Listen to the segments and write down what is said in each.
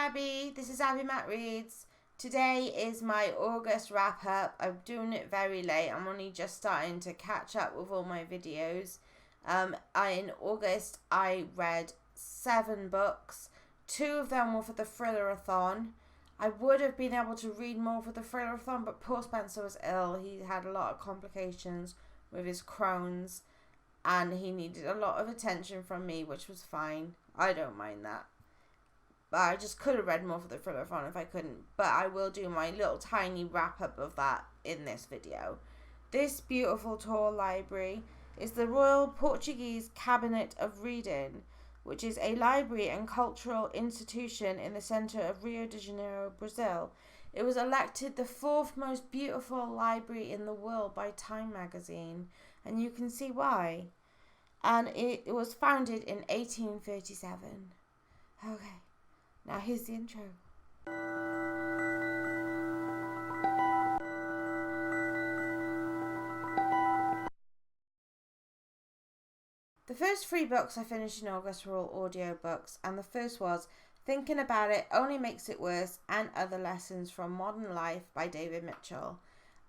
Abby, this is Abby Matt Reads. Today is my August wrap up. I'm doing it very late. I'm only just starting to catch up with all my videos. In August I read 7 books. 2 of them were for the Thrillerathon. I would have been able to read more for the Thrillerathon, but poor Spencer was ill. He had a lot of complications with his Crohn's and he needed a lot of attention from me, which was fine. I don't mind that. But I just could have read more for the Thrillerathon if I couldn't. But I will do my little tiny wrap up of that in this video. This beautiful tall library is the Royal Portuguese Cabinet of Reading, which is a library and cultural institution in the centre of Rio de Janeiro, Brazil. It was elected the 4th most beautiful library in the world by Time magazine, and you can see why. And it was founded in 1837. Okay. Now here's the intro. The first 3 books I finished in August were all audiobooks, and the first was Thinking About It Only Makes It Worse and Other Lessons from Modern Life by David Mitchell.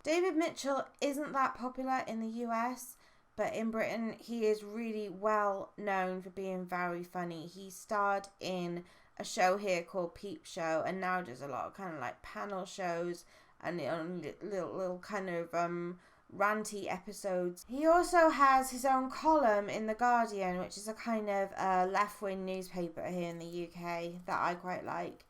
David Mitchell isn't that popular in the US, but in Britain he is really well known for being very funny. He starred in a show here called Peep Show, and now does a lot of kind of like panel shows and little kind of ranty episodes. He also has his own column in The Guardian, which is a kind of left-wing newspaper here in the UK that I quite like.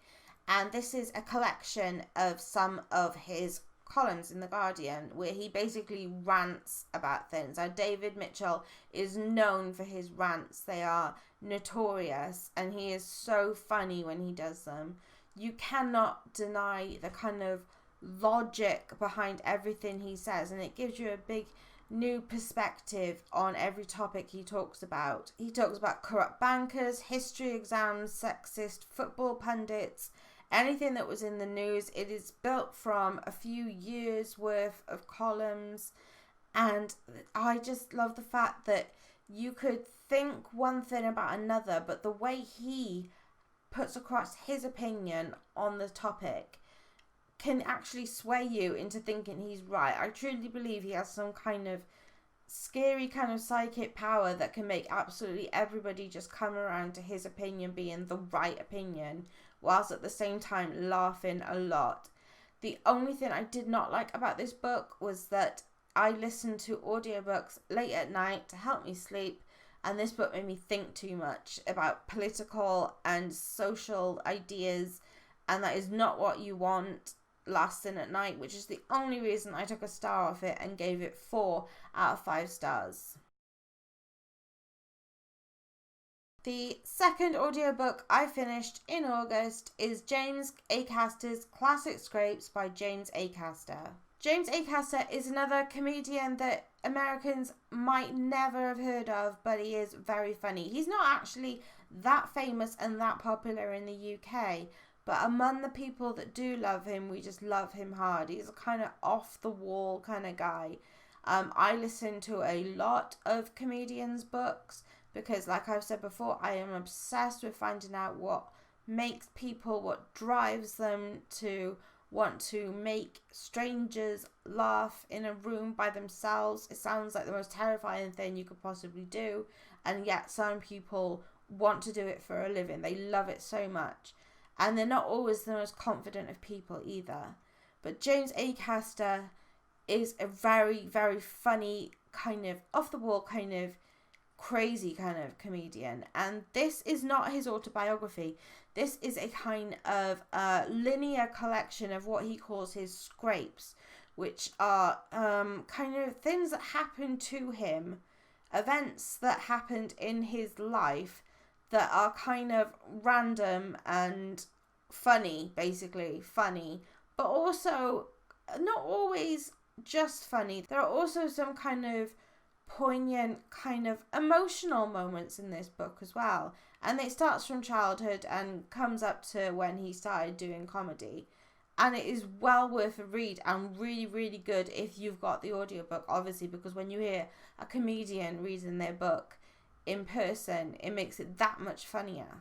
And this is a collection of some of his columns in The Guardian where he basically rants about things. Now, David Mitchell is known for his rants. They are notorious, and he is so funny when he does them. You cannot deny the kind of logic behind everything he says, and it gives you a big new perspective on every topic he talks about. He talks about corrupt bankers, history exams, sexist football pundits, anything that was in the news. It is built from a few years worth of columns, and I just love the fact that you could think one thing about another, but the way he puts across his opinion on the topic can actually sway you into thinking he's right. I truly believe he has some kind of scary kind of psychic power that can make absolutely everybody just come around to his opinion being the right opinion, whilst at the same time laughing a lot. The only thing I did not like about this book was that I listened to audiobooks late at night to help me sleep, and this book made me think too much about political and social ideas, and that is not what you want last thing at night, which is the only reason I took a star off it and gave it 4 out of 5 stars. The second audiobook I finished in August is James Acaster's Classic Scrapes by James Acaster. James Acaster is another comedian that Americans might never have heard of, but he is very funny. He's not actually that famous and that popular in the UK, but among the people that do love him, we just love him hard. He's a kind of off-the-wall kind of guy. I listen to a lot of comedians' books because, like I've said before, I am obsessed with finding out what makes people, what drives them to want to make strangers laugh in a room by themselves. It sounds like the most terrifying thing you could possibly do, and yet some people want to do it for a living. They love it so much, and they're not always the most confident of people either. But James Acaster is a very, very funny, kind of off-the-wall, kind of crazy kind of comedian, and this is not his autobiography. This is a kind of linear collection of what he calls his scrapes, which are kind of things that happened to him, events that happened in his life that are kind of random and funny, basically funny, but also not always just funny. There are also some kind of poignant, kind of emotional moments in this book as well, and it starts from childhood and comes up to when he started doing comedy, and it is well worth a read and really, really good if you've got the audiobook, obviously, because when you hear a comedian reading their book in person, it makes it that much funnier.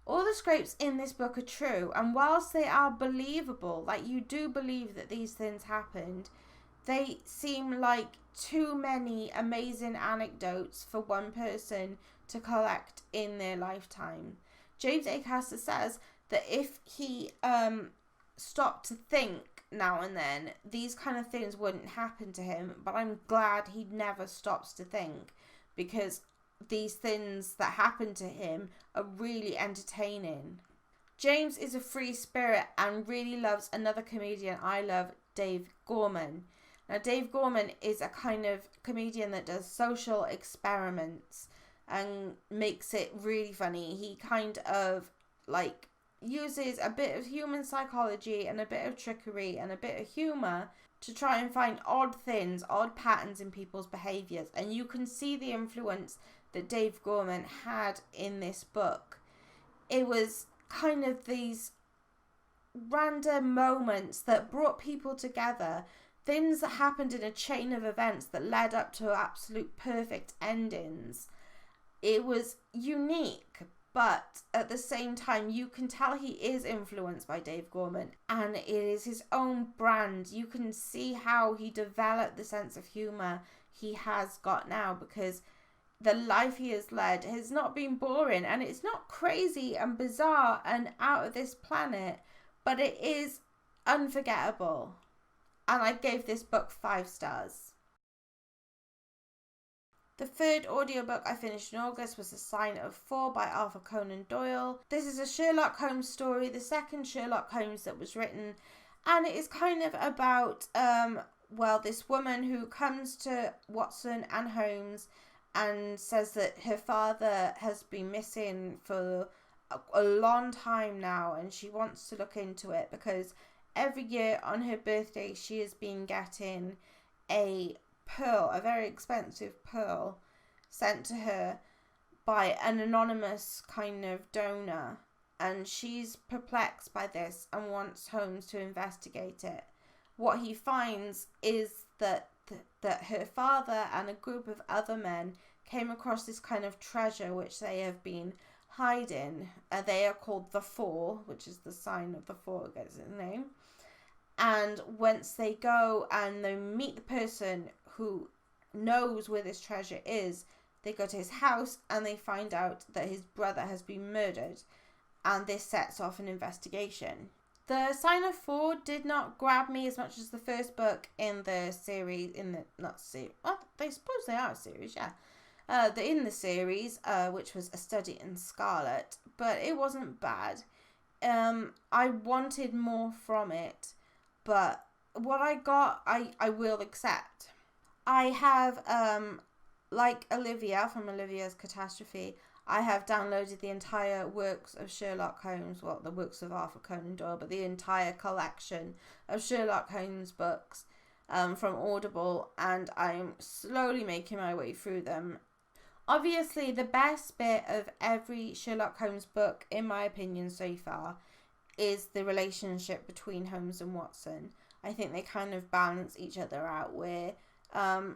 All the scrapes in this book are true, and whilst they are believable, like you do believe that these things happened, they seem like too many amazing anecdotes for one person to collect in their lifetime. James Acaster says that if he stopped to think now and then, these kind of things wouldn't happen to him, but I'm glad he never stops to think, because these things that happen to him are really entertaining. James is a free spirit and really loves another comedian I love, Dave Gorman. Now, Dave Gorman is a kind of comedian that does social experiments and makes it really funny. He kind of like uses a bit of human psychology and a bit of trickery and a bit of humour to try and find odd things, odd patterns in people's behaviours. And you can see the influence that Dave Gorman had in this book. It was kind of these random moments that brought people together, things that happened in a chain of events that led up to absolute perfect endings. It was unique, but at the same time, you can tell he is influenced by Dave Gorman, and it is his own brand. You can see how he developed the sense of humour he has got now, because the life he has led has not been boring, and it's not crazy and bizarre and out of this planet, but it is unforgettable. And I gave this book 5 stars. The third audiobook I finished in August was The Sign of 4 by Arthur Conan Doyle. This is a Sherlock Holmes story, the second Sherlock Holmes that was written, and it is kind of about this woman who comes to Watson and Holmes and says that her father has been missing for a long time now, and she wants to look into it because every year on her birthday she has been getting a pearl, a very expensive pearl, sent to her by an anonymous kind of donor, and she's perplexed by this and wants Holmes to investigate it. What he finds is that her father and a group of other men came across this kind of treasure which they have been hiding. They are called the Four, which is the sign of the Four, gets its name. And once they go and they meet the person who knows where this treasure is, they go to his house and they find out that his brother has been murdered, and this sets off an investigation. The Sign of 4 did not grab me as much as the first book in the series, they suppose they are a series, yeah. In the series, which was A Study in Scarlet, but it wasn't bad. I wanted more from it, but what I got, I will accept. I have, like Olivia from Olivia's Catastrophe, I have downloaded the entire works of Sherlock Holmes, well, the works of Arthur Conan Doyle, but the entire collection of Sherlock Holmes books from Audible, and I'm slowly making my way through them. Obviously, the best bit of every Sherlock Holmes book, in my opinion so far, is the relationship between Holmes and Watson. I think they kind of balance each other out, where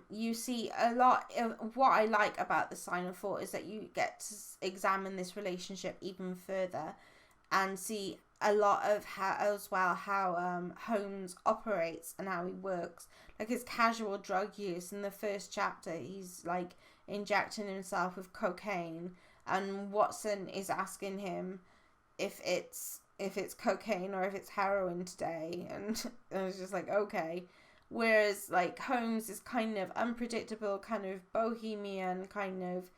you see a lot of what I like about The Sign of 4 is that you get to examine this relationship even further and see a lot of how Holmes operates and how he works. Like his casual drug use. In the first chapter, he's like injecting himself with cocaine, and Watson is asking him if it's cocaine or if it's heroin today, and I was just like, okay. Whereas like Holmes is kind of unpredictable, kind of bohemian, kind of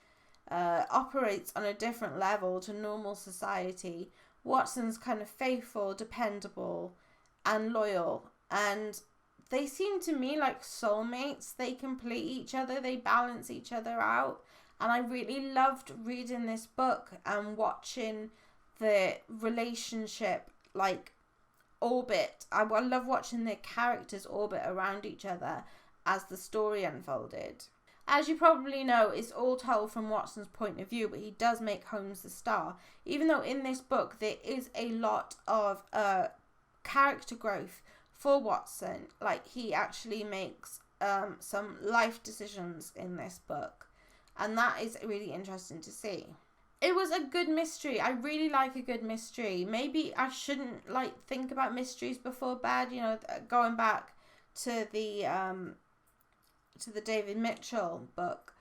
operates on a different level to normal society. Watson's kind of faithful, dependable, and loyal, and they seem to me like soulmates. They complete each other, they balance each other out, and I really loved reading this book and watching the relationship like orbit. I love watching the characters orbit around each other as the story unfolded. As you probably know, it's all told from Watson's point of view, but he does make Holmes the star. Even though in this book there is a lot of character growth for Watson, like he actually makes some life decisions in this book, and that is really interesting to see. it was a good mystery. I really like a good mystery. Maybe I shouldn't like think about mysteries before bed, you know, going back to the David Mitchell book,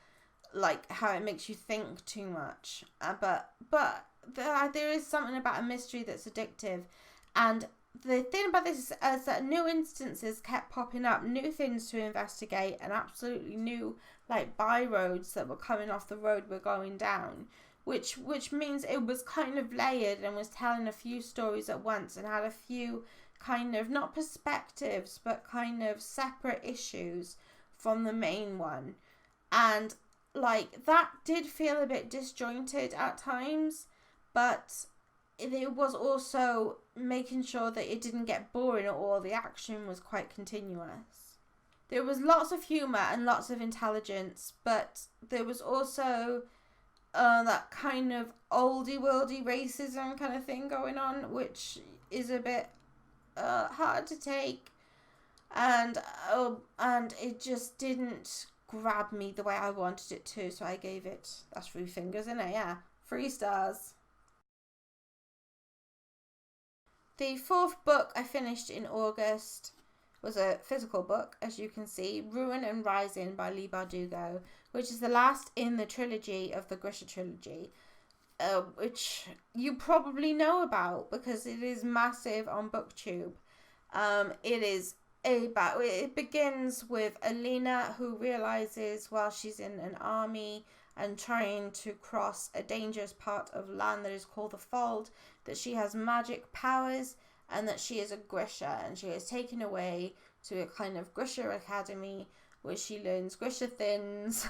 like how it makes you think too much. But there is something about a mystery that's addictive. And the thing about this is that new instances kept popping up, new things to investigate, and absolutely new like byroads that were coming off the road we're going down, which means it was kind of layered and was telling a few stories at once and had a few kind of not perspectives but kind of separate issues from the main one. And like that did feel a bit disjointed at times, but it was also making sure that it didn't get boring at all. The action was quite continuous. There was lots of humour and lots of intelligence, but there was also that kind of oldie worldy racism kind of thing going on, which is a bit hard to take, and it just didn't grab me the way I wanted it to, so I gave it, that's 3 fingers, isn't it? Yeah, 3 stars. The 4th book I finished in August was a physical book, as you can see, Ruin and Rising by Leigh Bardugo, which is the last in the trilogy of the Grisha trilogy, which you probably know about because it is massive on Booktube. It begins with Alina, who realizes while she's in an army and trying to cross a dangerous part of land that is called the Fold, that she has magic powers and that she is a Grisha, and she is taken away to a kind of Grisha academy where she learns Grisha things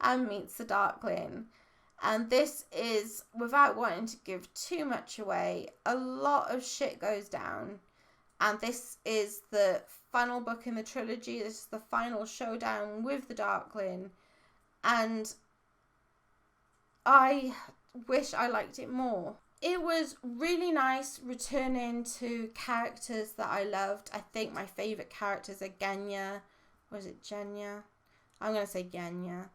and meets the Darkling. And this is, without wanting to give too much away, a lot of shit goes down. And this is the final book in the trilogy. This is the final showdown with the Darkling. And I wish I liked it more. It was really nice returning to characters that I loved. I think my favourite characters are Genya. Was it Genya? I'm going to say Genya.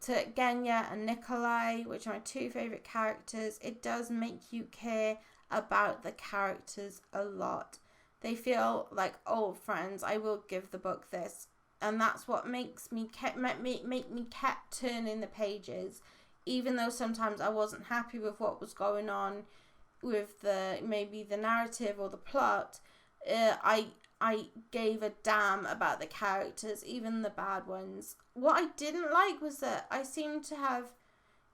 To Genya and Nikolai, which are my 2 favourite characters. It does make you care about the characters a lot. They feel like old friends. I will give the book this. And that's what makes me make me kept turning the pages. Even though sometimes I wasn't happy with what was going on with maybe the narrative or the plot, I gave a damn about the characters, even the bad ones. What I didn't like was that I seemed to have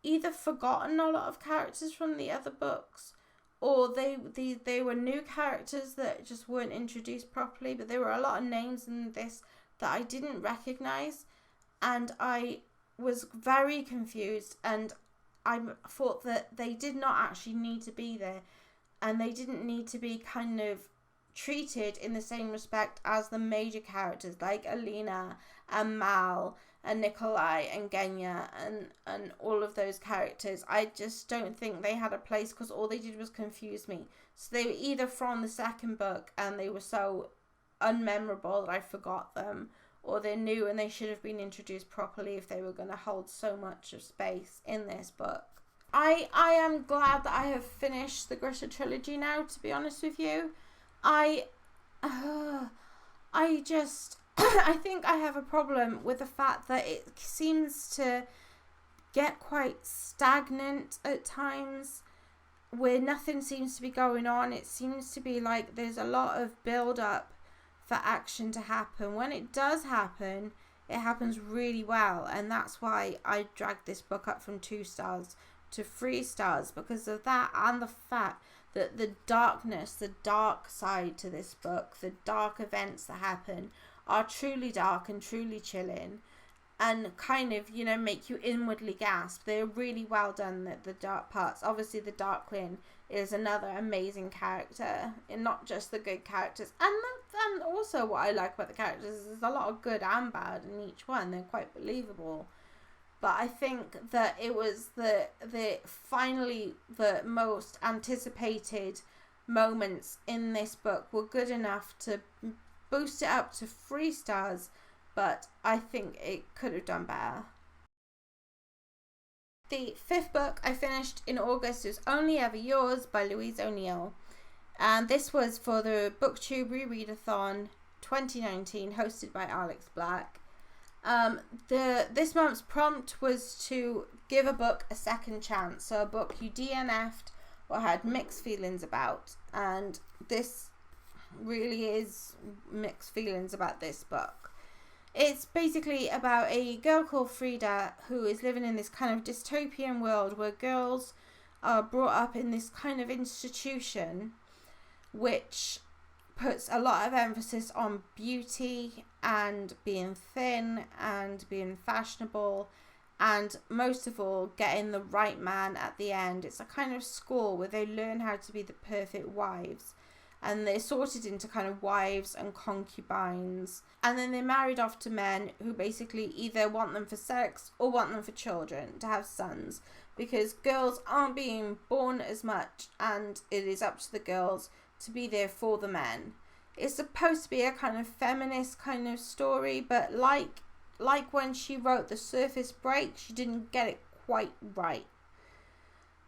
either forgotten a lot of characters from the other books, or they were new characters that just weren't introduced properly, but there were a lot of names in this that I didn't recognise, and I was very confused, and I thought that they did not actually need to be there, and they didn't need to be kind of treated in the same respect as the major characters like Alina and Mal and Nikolai and Genya and all of those characters. I just don't think they had a place, because all they did was confuse me. So they were either from the 2nd book and they were so unmemorable that I forgot them, or they're new and they should have been introduced properly if they were going to hold so much of space in this book. I am glad that I have finished the Grisha trilogy now, to be honest with you. I think I have a problem with the fact that it seems to get quite stagnant at times, where nothing seems to be going on. It seems to be like there's a lot of build up for action to happen. When it does happen, it happens really well, and that's why I dragged this book up from 2 stars to 3 stars, because of that, and the fact that the darkness, the dark side to this book, the dark events that happen are truly dark and truly chilling, and kind of, you know, make you inwardly gasp. They're really well done, the dark parts. Obviously the Darkling is another amazing character, and not just the good characters, and also what I like about the characters is there's a lot of good and bad in each one. They're quite believable. But I think that it was the finally the most anticipated moments in this book were good enough to boost it up to 3 stars, but I think it could have done better. the 5th book I finished in August was Only Ever Yours by Louise O'Neill. And this was for the Booktube ReReadathon 2019, hosted by Alex Black. This month's prompt was to give a book a second chance. So a book you DNF'd or had mixed feelings about. And this really is mixed feelings about this book. It's basically about a girl called Frida who is living in this kind of dystopian world where girls are brought up in this kind of institution which puts a lot of emphasis on beauty and being thin and being fashionable and most of all getting the right man at the end. It's a kind of school where they learn how to be the perfect wives. And they're sorted into kind of wives and concubines. And then they're married off to men who basically either want them for sex or want them for children, to have sons. Because girls aren't being born as much and it is up to the girls to be there for the men. It's supposed to be a kind of feminist kind of story, but like when she wrote The Surface Break, she didn't get it quite right.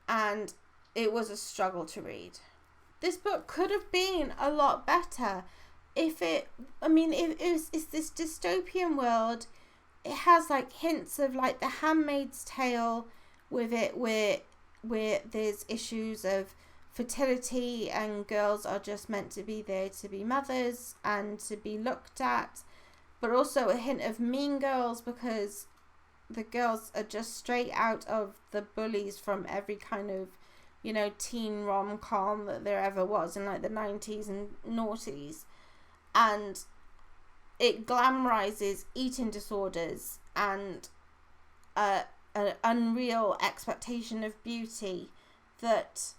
And it was a struggle to read. This book could have been a lot better it's this dystopian world. It has like hints of like The Handmaid's Tale with it, where there's issues of fertility and girls are just meant to be there to be mothers and to be looked at, but also a hint of Mean Girls because the girls are just straight out of the bullies from every kind of teen rom-com that there ever was in like the 90s and noughties. And it glamorizes eating disorders and an unreal expectation of beauty that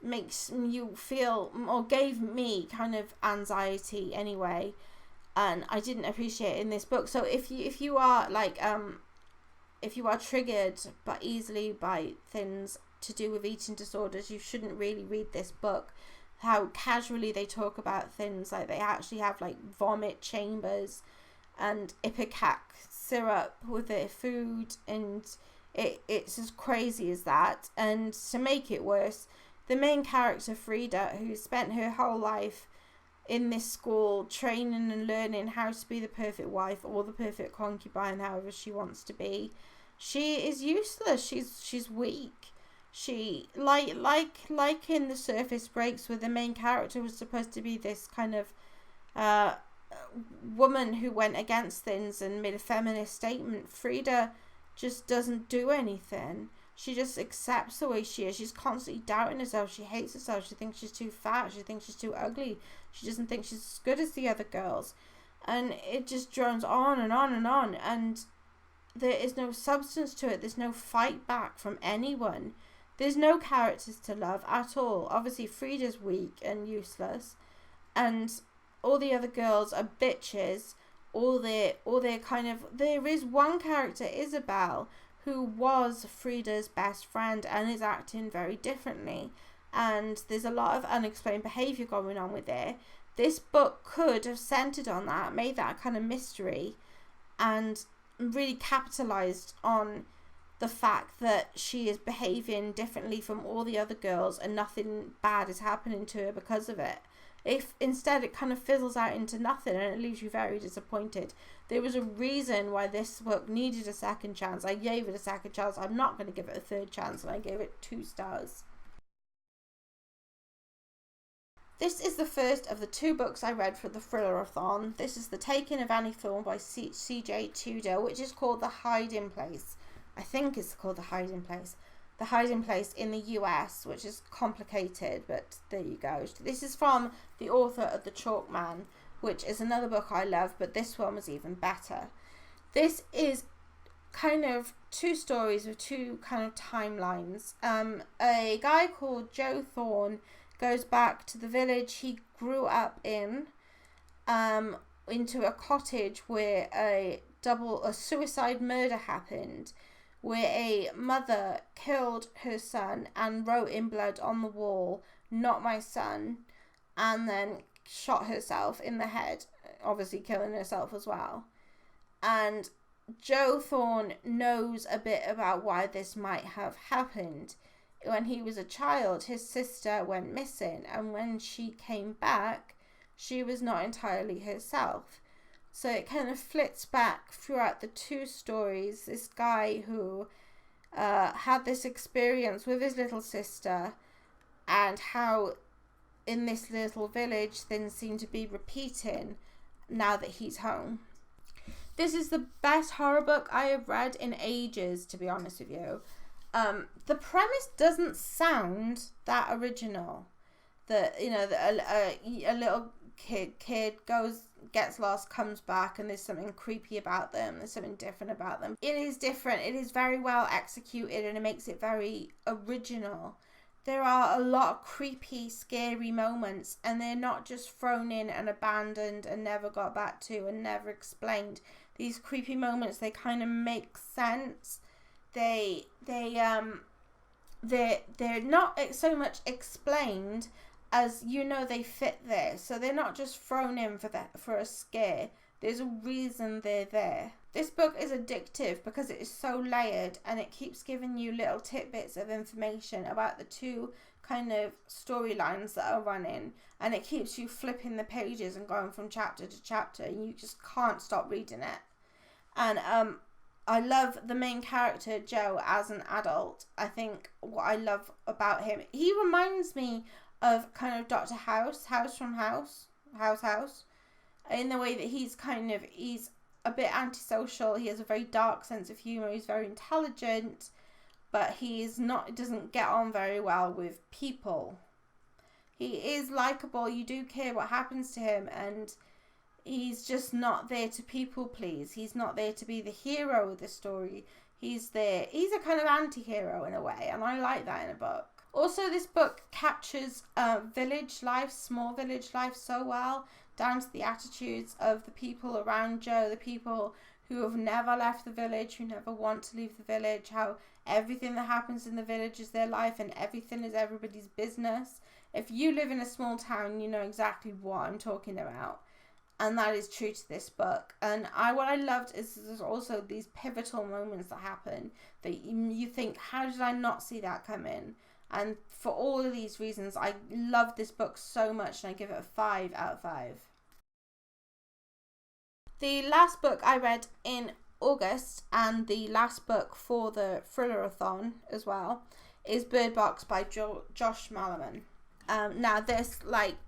makes you feel, or gave me kind of anxiety anyway, and I didn't appreciate it in this book. So if you are like if you are triggered but easily by things to do with eating disorders, you shouldn't really read this book. How casually they talk about things, like they actually have like vomit chambers and ipecac syrup with their food, and it's as crazy as that. And to make it worse, the main character Frida, who spent her whole life in this school training and learning how to be the perfect wife or the perfect concubine, however she wants to be, she is useless. She's weak. She like in The Surface Breaks, where the main character was supposed to be this kind of woman who went against things and made a feminist statement. Frida just doesn't do anything. She just accepts the way she is. She's constantly doubting herself. She hates herself. She thinks she's too fat. She thinks she's too ugly. She doesn't think she's as good as the other girls. And it just drones on and on and on. And there is no substance to it. There's no fight back from anyone. There's no characters to love at all. Obviously, Frida's weak and useless. And all the other girls are bitches. There is one character, Isabel, who was Frida's best friend and is acting very differently. And there's a lot of unexplained behaviour going on with it. This book could have centred on that, made that kind of mystery, and really capitalised on the fact that she is behaving differently from all the other girls and nothing bad is happening to her because of it. If instead it kind of fizzles out into nothing and it leaves you very disappointed. There was a reason why this book needed a second chance. I gave it a second chance. I'm not going to give it a third chance, and I gave it 2 stars. This is the first of the 2 books I read for the Thrillerathon. This is The Taking of Annie Thorne by C.J. Tudor, which is called The Hiding Place. I think it's called The Hiding Place. The Hiding Place in the US, which is complicated, but there you go. This is from the author of The Chalk Man, which is another book I love, but this one was even better. This is kind of 2 stories with 2 kind of timelines. A guy called Joe Thorne goes back to the village he grew up in, into a cottage where a suicide murder happened, where a mother killed her son and wrote in blood on the wall, "Not my son," and then shot herself in the head, obviously killing herself as well. And Joe Thorne knows a bit about why this might have happened. When he was a child, his sister went missing, and when she came back, she was not entirely herself. So it kind of flits back throughout the two stories. This guy who had this experience with his little sister, and how in this little village things seem to be repeating now that he's home. This is the best horror book I have read in ages, to be honest with you. The premise doesn't sound that original. A little kid gets lost, comes back, and there's something creepy about them. There's something different about them. It is different. It is very well executed, and it makes it very original. There are a lot of creepy, scary moments, and they're not just thrown in and abandoned and never got back to and never explained. These creepy moments, they kind of make sense. They're not so much explained as they fit there. So they're not just thrown in for a scare. There's a reason they're there. This book is addictive because it is so layered, and it keeps giving you little tidbits of information about the two kind of storylines that are running, and it keeps you flipping the pages and going from chapter to chapter, and you just can't stop reading it. And I love the main character, Joe, as an adult. I think what I love about him, he reminds me of kind of Dr. House from House, in the way that he's a bit antisocial. He has a very dark sense of humor. He's very intelligent, but doesn't get on very well with people. He is likable. You do care what happens to him, and he's just not there to people please. He's not there to be the hero of the story. He's a kind of anti-hero in a way, and I like that in a book. Also, this book captures village life, small village life so well, down to the attitudes of the people around Joe, the people who have never left the village, who never want to leave the village, how everything that happens in the village is their life and everything is everybody's business. If you live in a small town, you know exactly what I'm talking about. And that is true to this book. And what I loved is there's also these pivotal moments that happen that you think, how did I not see that come in? And for all of these reasons, I love this book so much, and I give it a 5 out of 5. The last book I read in August, and the last book for the Thrillerathon as well, is Birdbox by Josh Malerman. Now this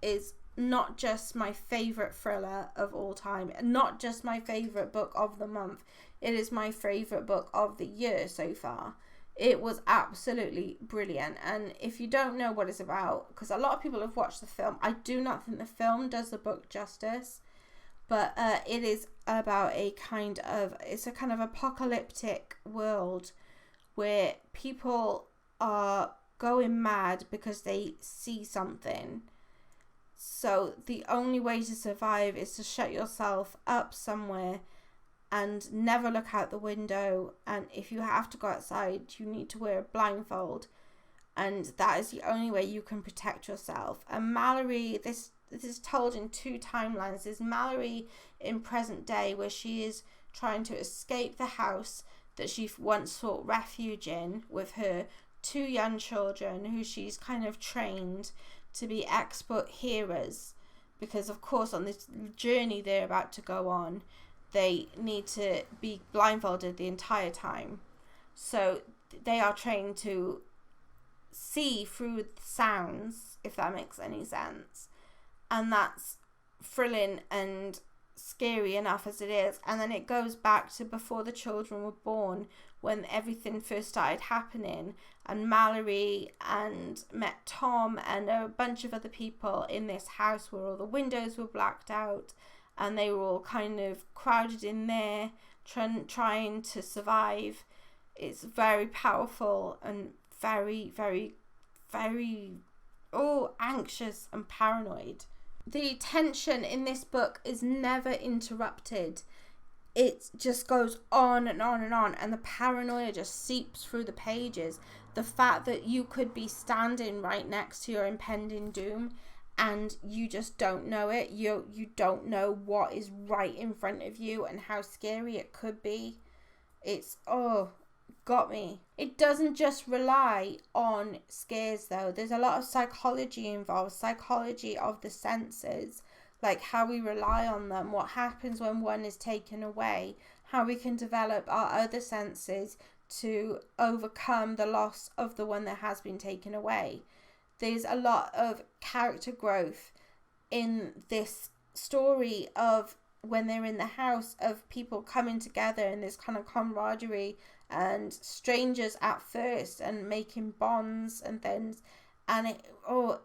is not just my favourite thriller of all time, not just my favourite book of the month, it is my favourite book of the year so far. It was absolutely brilliant, and if you don't know what it's about, because a lot of people have watched the film, I do not think the film does the book justice, but it is about a kind of apocalyptic world where people are going mad because they see something. So the only way to survive is to shut yourself up somewhere and never look out the window, and if you have to go outside, you need to wear a blindfold, and that is the only way you can protect yourself. And Mallory, this is told in two timelines. There's Mallory in present day, where she is trying to escape the house that she once sought refuge in with her two young children, who she's kind of trained to be expert hearers, because of course on this journey they're about to go on, they need to be blindfolded the entire time. So they are trained to see through sounds, if that makes any sense. And that's thrilling and scary enough as it is. And then it goes back to before the children were born, when everything first started happening, and Mallory met Tom and a bunch of other people in this house where all the windows were blacked out, and they were all kind of crowded in there, trying to survive. It's very powerful and very, very, very, anxious and paranoid. The tension in this book is never interrupted. It just goes on and on and on, and the paranoia just seeps through the pages. The fact that you could be standing right next to your impending doom, and you just don't know it. You don't know what is right in front of you and how scary it could be. It's, got me. It doesn't just rely on scares though. There's a lot of psychology involved, psychology of the senses, like how we rely on them, what happens when one is taken away, how we can develop our other senses to overcome the loss of the one that has been taken away. There's a lot of character growth in this story of when they're in the house, of people coming together in this kind of camaraderie, and strangers at first and making bonds and things. And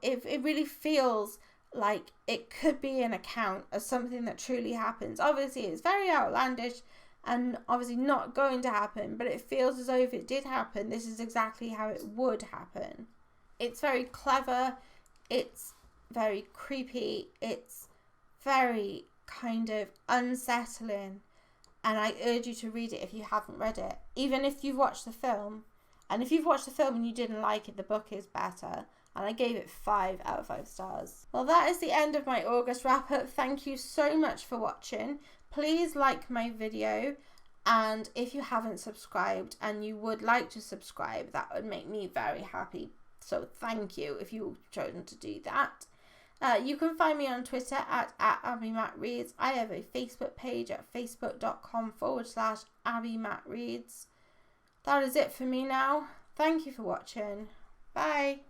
it really feels like it could be an account of something that truly happens. Obviously it's very outlandish and obviously not going to happen, but it feels as though if it did happen, this is exactly how it would happen. It's very clever, it's very creepy, it's very kind of unsettling, and I urge you to read it if you haven't read it, even if you've watched the film. And if you've watched the film and you didn't like it, the book is better, and I gave it 5 out of 5 stars. Well, that is the end of my August wrap up. Thank you so much for watching. Please like my video, and if you haven't subscribed and you would like to subscribe, that would make me very happy. So thank you if you've chosen to do that. You can find me on Twitter at AbbieMattReads. I have a Facebook page at facebook.com/AbbieMattReads. That is it for me now. Thank you for watching. Bye.